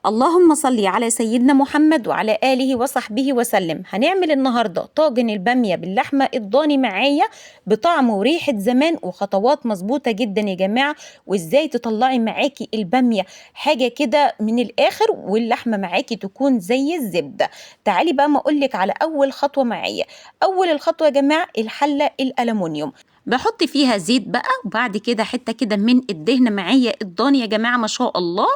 اللهم صل على سيدنا محمد وعلى آله وصحبه وسلم. هنعمل النهاردة طاجن البامية باللحمة الضاني معايا بطعم وريحة زمان وخطوات مظبوطة جدا يا جماعة، وازاي تطلعي معاكي البامية حاجة كده من الآخر واللحمة معاكي تكون زي الزبدة. تعالي بقى ما أقولك على أول خطوة معايا. أول الخطوة يا جماعة الحلة الألمونيوم، بحط فيها زيت بقى، وبعد كده حته كده من الدهن معايا الضاني يا جماعه ما شاء الله،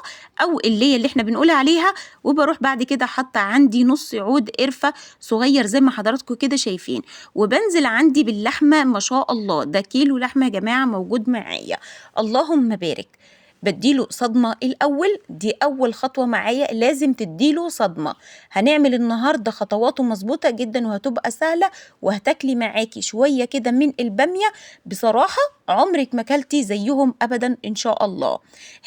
او اللي احنا بنقول عليها. وبروح بعد كده حاطه عندي نص عود قرفه صغير زي ما حضراتكم كده شايفين، وبنزل عندي باللحمه ما شاء الله. ده كيلو لحمه يا جماعه موجود معايا، اللهم بارك. بديله صدمة الأول، دي أول خطوة معايا، لازم تديله صدمة. هنعمل النهاردة خطواته مظبوطة جدا وهتبقى سهلة، وهتاكلي معاكي شوية كده من البامية بصراحة عمرك ما كلتي زيهم أبدا إن شاء الله.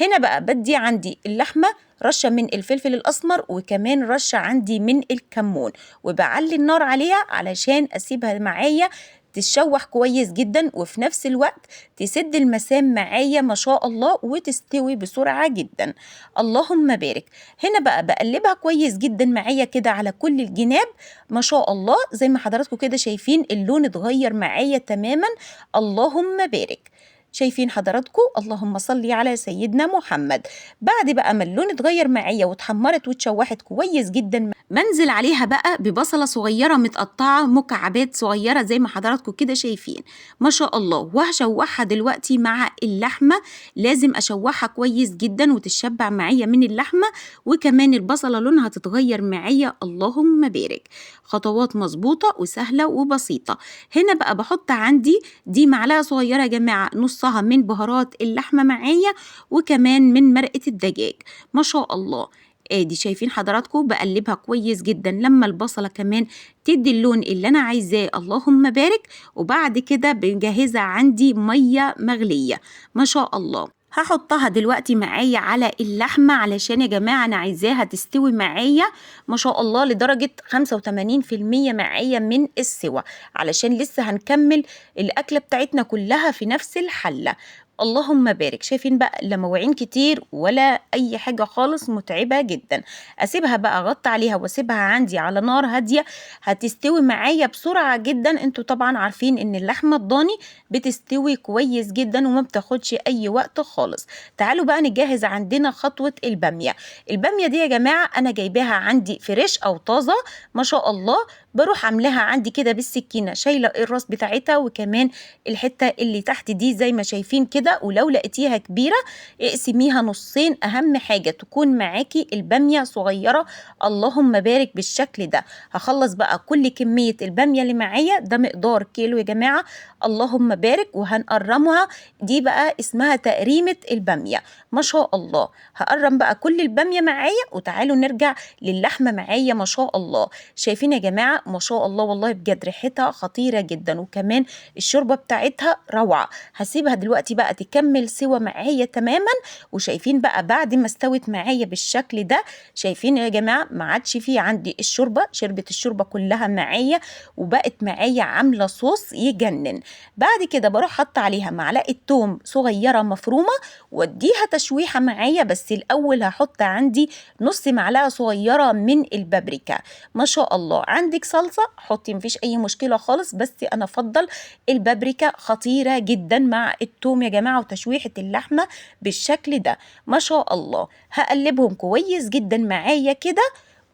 هنا بقى بدي عندي اللحمة رشة من الفلفل الأسمر، وكمان رشة عندي من الكمون، وبعلي النار عليها علشان أسيبها معايا تتشوح كويس جدا، وفي نفس الوقت تسد المسام معايا ما شاء الله وتستوي بسرعة جدا، اللهم بارك. هنا بقى بقلبها كويس جدا معايا كده على كل الجناب ما شاء الله، زي ما حضراتكم كده شايفين اللون اتغير معايا تماما، اللهم بارك. شايفين حضراتكم؟ اللهم صلي على سيدنا محمد. بعد بقى ما اللون اتغير معايا واتحمرت واتشوحت كويس جدا، منزل عليها بقى ببصلة صغيرة متقطعة مكعبات صغيرة زي ما حضراتكم كده شايفين ما شاء الله، وهشوحها دلوقتي مع اللحمة. لازم أشوحها كويس جدا وتشبع معايا من اللحمة، وكمان البصلة لونها تتغير معايا، اللهم بارك. خطوات مظبوطة وسهلة وبسيطة. هنا بقى بحط عندي دي معلقة صغيرة يا جماعة نصها من بهارات اللحمة معايا، وكمان من مرقة الدجاج ما شاء الله. ادي شايفين حضراتكم بقلبها كويس جدا لما البصلة كمان تدي اللون اللي انا عايزاه، اللهم بارك. وبعد كده بجهزها عندي مية مغلية ما شاء الله، هحطها دلوقتي معايا على اللحمة علشان يا جماعة أنا عايزاها تستوي معايا ما شاء الله لدرجة 85% معايا من السوى، علشان لسه هنكمل الأكلة بتاعتنا كلها في نفس الحلة، اللهم بارك. شايفين بقى لا مواعين كتير ولا أي حاجة خالص متعبة جدا. أسيبها بقى أغطي عليها وأسيبها عندي على نار هادية، هتستوي معايا بسرعة جدا. انتوا طبعا عارفين إن اللحمة الضاني بتستوي كويس جدا وما بتاخدش أي وقت خالص. تعالوا بقى نجهز عندنا خطوة البامية. البامية دي يا جماعة أنا جايباها عندي فريش أو طازة ما شاء الله، بروح عاملاها عندي كده بالسكينة، شايلة الراس بتاعتها وكمان الحتة اللي تحت دي زي ما شايفين كده، ولو لقيتيها كبيرة اقسميها نصين، أهم حاجة تكون معاكي البامية صغيرة، اللهم بارك بالشكل ده. هخلص بقى كل كمية البامية اللي معايا، ده مقدار كيلو يا جماعة، اللهم بارك، وهنقرمها. دي بقى اسمها تقريمة البامية ما شاء الله. هقرم بقى كل البامية معايا، وتعالوا نرجع للحمة معايا ما شاء الله. شايفين يا جماعة ما شاء الله والله بجد ريحتها خطيرة جدا، وكمان الشوربة بتاعتها روعة. هسيبها دلوقتي بقى تكمل سوا معايا تماما. وشايفين بقى بعد ما استوت معايا بالشكل ده، شايفين يا جماعة ما عادش فيه عندي الشوربة، شربت الشوربة كلها معايا وبقت معايا عاملة صوص يجنن. بعد كده بروح حط عليها معلقة توم صغيرة مفرومة واديها تشويحة معايا، بس الأول هحط عندي نص معلقة صغيرة من البابريكا ما شاء الله. عندك صلصة حطي مفيش أي مشكلة خالص، بس أنا أفضل البابريكا خطيرة جدا مع التوم يا جماعة وتشويحة اللحمة بالشكل ده ما شاء الله. هقلبهم كويس جدا معايا كده،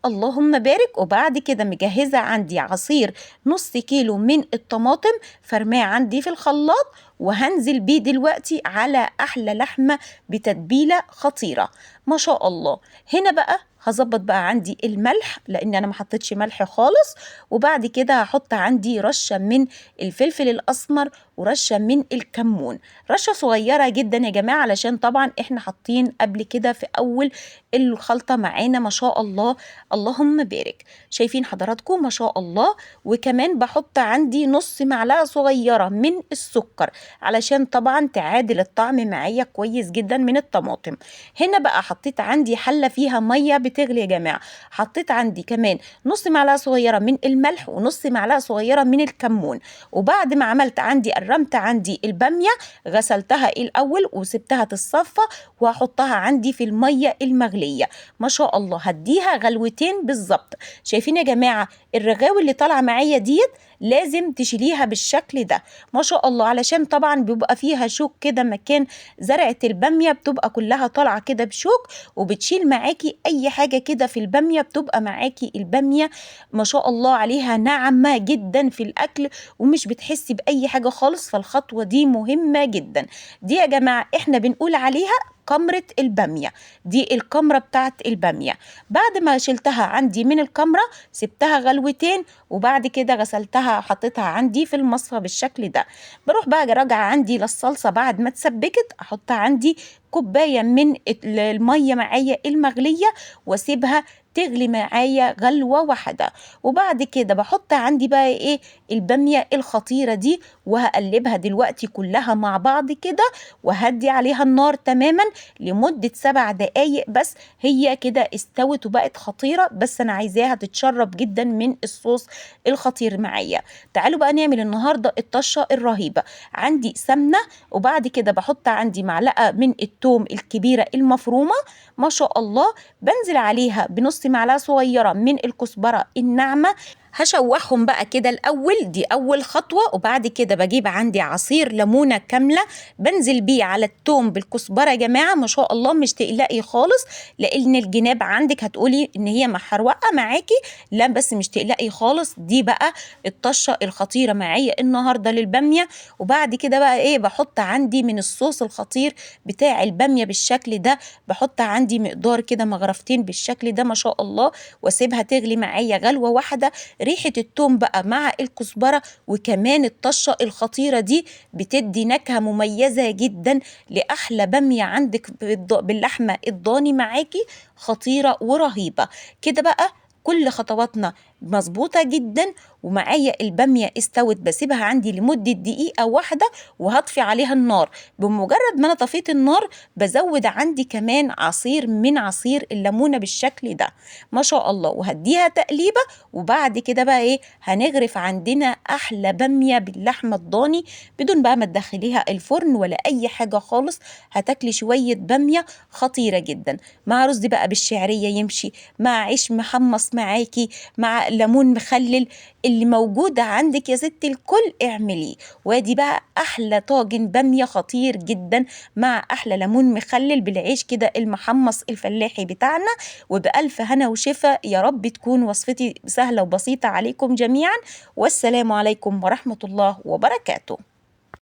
اللهم بارك. وبعد كده مجهزة عندي عصير نص كيلو من الطماطم فرماه عندي في الخلاط، وهنزل بيه دلوقتي على أحلى لحمة بتتبيلة خطيرة ما شاء الله. هنا بقى هظبط بقى عندي الملح لان انا ما حطيتش ملح خالص، وبعد كده هحط عندي رشة من الفلفل الاسمر ورشة من الكمون، رشة صغيرة جدا يا جماعة علشان طبعا احنا حاطين قبل كده في اول الخلطة معانا ما شاء الله، اللهم بارك. شايفين حضراتكم ما شاء الله. وكمان بحط عندي نص معلقة صغيرة من السكر علشان طبعا تعادل الطعم معايا كويس جدا من الطماطم. هنا بقى حطيت عندي حلة فيها مية تغلي يا جماعة. حطيت عندي كمان نص معلقة صغيرة من الملح ونص معلقة صغيرة من الكمون. وبعد ما عملت عندي قرمت عندي البامية، غسلتها الأول وسبتها تتصفى وهحطها عندي في المية المغلية. ما شاء الله هديها غلوتين بالظبط. شايفين يا جماعة الرغاوي اللي طالعة معايا ديت لازم تشيليها بالشكل ده ما شاء الله، علشان طبعا بيبقى فيها شوك كده مكان زرعة البامية، بتبقى كلها طالعة كده بشوك وبتشيل معاكي اي حاجة كده في البامية، بتبقى معاكي البامية ما شاء الله عليها ناعمة جدا في الاكل ومش بتحسي باي حاجة خالص. فالخطوة دي مهمة جدا. دي يا جماعة احنا بنقول عليها كمرة البامية، دي الكمرة بتاعت البامية. بعد ما شلتها عندي من الكمرة سبتها غلوتين، وبعد كده غسلتها حطيتها عندي في المصفى بالشكل ده. بروح بقى راجعة عندي للصلصة بعد ما اتسبكت، احطها عندي كوباية من المية معايا المغلية واسيبها تغلي معايا غلوة واحدة. وبعد كده بحط عندي بقى ايه البامية الخطيرة دي وهقلبها دلوقتي كلها مع بعض كده، وهدي عليها النار تماما لمدة 7 دقايق بس. هي كده استوت وبقت خطيرة، بس انا عايزاها تتشرب جدا من الصوص الخطير معايا. تعالوا بقى نعمل النهاردة الطشة الرهيبة. عندي سمنة، وبعد كده بحط عندي معلقة من التوم الكبيرة المفرومة ما شاء الله، بنزل عليها بنص معلقة صغيرة من الكزبرة الناعمة. هشوحهم بقى كده الأول، دي أول خطوة. وبعد كده بجيب عندي عصير ليمونة كاملة بنزل بيه على التوم بالكزبرة يا جماعة ما شاء الله. مش تقلقي خالص، لأن الجناب عندك هتقولي إن هي محروقة معاكي، لا بس مش تقلقي خالص. دي بقى الطشة الخطيرة معايا النهاردة للبامية. وبعد كده بقى إيه بحط عندي من الصوص الخطير بتاع البامية بالشكل ده، بحط عندي مقدار كده مغرفتين بالشكل ده ما شاء الله، واسيبها تغلي معايا غلوة واحدة. ريحة التوم بقى مع الكزبرة وكمان الطشة الخطيرة دي بتدي نكهة مميزة جدا لأحلى بامية عندك باللحمة الضاني معاكي، خطيرة ورهيبة كده بقى. كل خطواتنا مظبوطة جدا، ومعايا البامية استوت بسيبها عندي لمدة دقيقة واحدة وهطفي عليها النار. بمجرد ما انا طفيت النار بزود عندي كمان عصير من عصير الليمونة بالشكل ده ما شاء الله، وهديها تقليبة. وبعد كده بقى ايه هنغرف عندنا احلى بامية باللحمة الضاني بدون بقى ما تدخليها الفرن ولا اي حاجة خالص. هتاكلي شوية بامية خطيرة جدا مع رز بقى بالشعرية يمشي، مع عيش محمص معاكي، مع ليمون مخلل. اللي موجودة عندك يا ست الكل اعمليه. وادي بقى احلى طاجن بامية خطير جدا مع احلى ليمون مخلل بالعيش كده المحمص الفلاحي بتاعنا. وبألف هنا وشفا يا رب تكون وصفتي سهلة وبسيطة عليكم جميعا. والسلام عليكم ورحمة الله وبركاته.